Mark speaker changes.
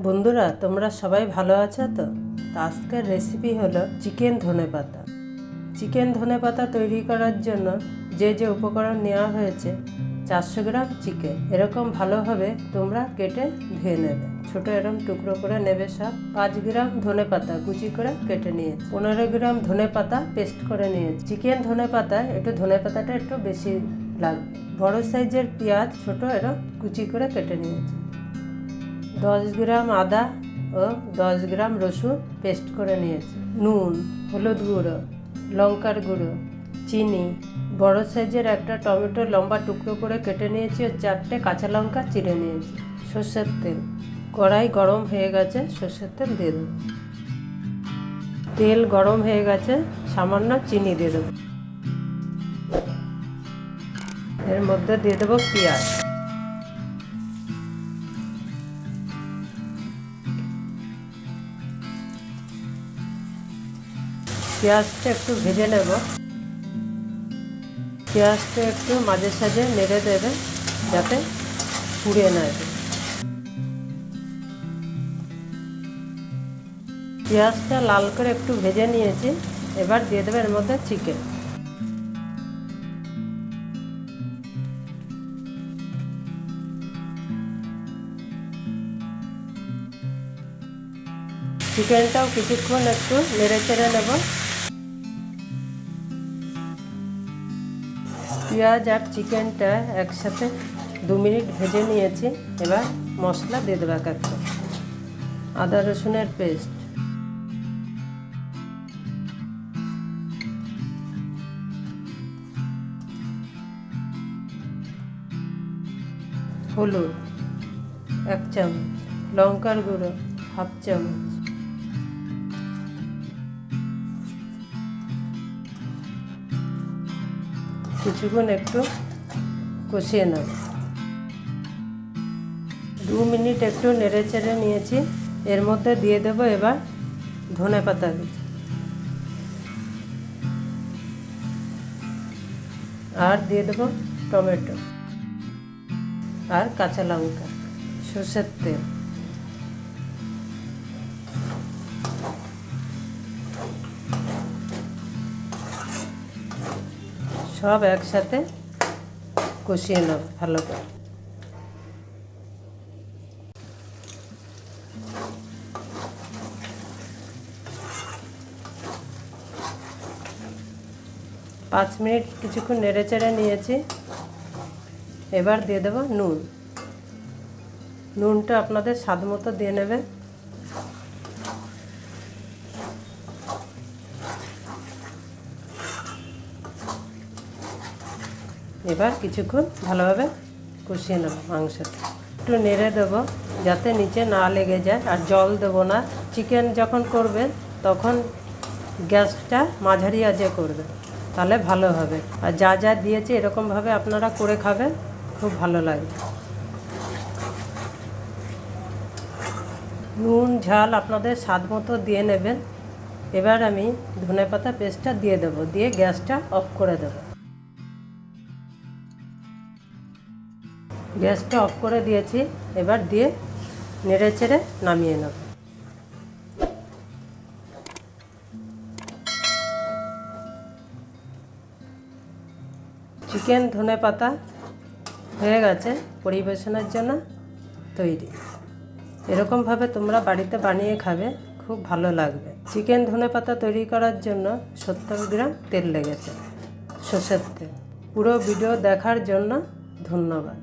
Speaker 1: বন্ধুরা, তোমরা সবাই ভালো আছো তো? আজকের রেসিপি হলো চিকেন ধনেপাতা। চিকেন ধনেপাতা তৈরি করার জন্য যে যে উপকরণ নেওয়া হয়েছে, 400 গ্রাম চিকেন এরকম ভালোভাবে তোমরা কেটে ধুয়ে নেবে। ছোট এরকম টুকরো করে নেবে সব। 5 গ্রাম ধনেপাতা কুচি করে কেটে নিয়েছি। 15 গ্রাম ধনেপাতা পেস্ট করে নিয়েছি। চিকেন ধনেপাতা ধনেপাতাটা একটু বেশি লাগবে। বড় সাইজের পেঁয়াজ ছোট এরকম কুচি করে কেটে নিয়েছি। 10 গ্রাম আদা ও 10 গ্রাম রসুন পেস্ট করে নিয়েছি। নুন, হলুদ গুঁড়ো, লঙ্কার গুঁড়ো, চিনি, বড় সাইজের একটা টমেটো লম্বা টুকরো করে কেটে নিয়েছি ও 4টে কাঁচা লঙ্কা চিড়ে নিয়েছি। সর্ষের তেল, কড়াই গরম হয়ে গেছে, সর্ষের তেল দিয়ে দেবো। তেল গরম হয়ে গেছে, সামান্য চিনি দিয়ে দেবো। এর মধ্যে দিয়ে দেবো পেঁয়াজ। পেঁয়াজটা একটু ভেজে নেব। পেঁয়াজটা একটু মাঝে সাঝে নেড়ে দেবে যাতে পুড়ে না যায়। পেঁয়াজটা লাল করে একটু ভেজে নিয়েছি। এবার দিয়ে দেবে এর মধ্যে চিকেন। চিকেনটাও কিছুক্ষণ একটু নেড়ে চেড়ে নেব। পেঁয়াজ আর চিকেনটা একসাথে 2 মিনিট ভেজে নিয়েছি। এবার মশলা দিয়ে দেবো এক একটা। আদা রসুনের পেস্ট, হলুদ 1 চামচ, লঙ্কার গুঁড়ো 1/2 চামচ, কিছুক্ষণ একটু কষিয়ে নেব। 2 মিনিট একটু নেড়ে চেড়ে নিয়েছি। এর মধ্যে দিয়ে দেবো এবার ধনেপাতা কুচি আর দিয়ে দেবো টমেটো আর কাঁচা লঙ্কা, সর্ষের তেল, সব একসাথে কষিয়ে নেব ভালো করে। পাঁচ মিনিট কিছুক্ষণ নেড়ে চেড়ে নিয়েছি। এবার দিয়ে দেবো নুন। নুনটা আপনাদের স্বাদ মতো দিয়ে নেবে। এবার কিছুক্ষণ ভালোভাবে কষিয়ে নেব মাংসটা। একটু নেড়ে দেবো যাতে নিচে না লেগে যায়, আর জল দেবো না। চিকেন যখন করবেন তখন গ্যাসটা মাঝারি আঁচে করবেন, তাহলে ভালো হবে। আর যা যা দিয়েছি এরকমভাবে আপনারা করে খাবেন, খুব ভালো লাগবে। নুন ঝাল আপনাদের স্বাদ মতো দিয়ে নেবেন। এবার আমি ধনেপাতা পেস্টটা দিয়ে দেবো, দিয়ে গ্যাসটা অফ করে দেবো। গ্যাসটা অফ করে দিয়েছি। এবার দিয়ে নেড়ে চেড়ে নামিয়ে নেব। চিকেন ধনেপাতা হয়ে গেছে, পরিবেশনের জন্য তৈরি। এরকমভাবে তোমরা বাড়িতে বানিয়ে খাবে, খুব ভালো লাগবে। চিকেন ধনেপাতা তৈরি করার জন্য 70 গ্রাম তেল লেগেছে, সর্ষের তেল। পুরো ভিডিও দেখার জন্য ধন্যবাদ।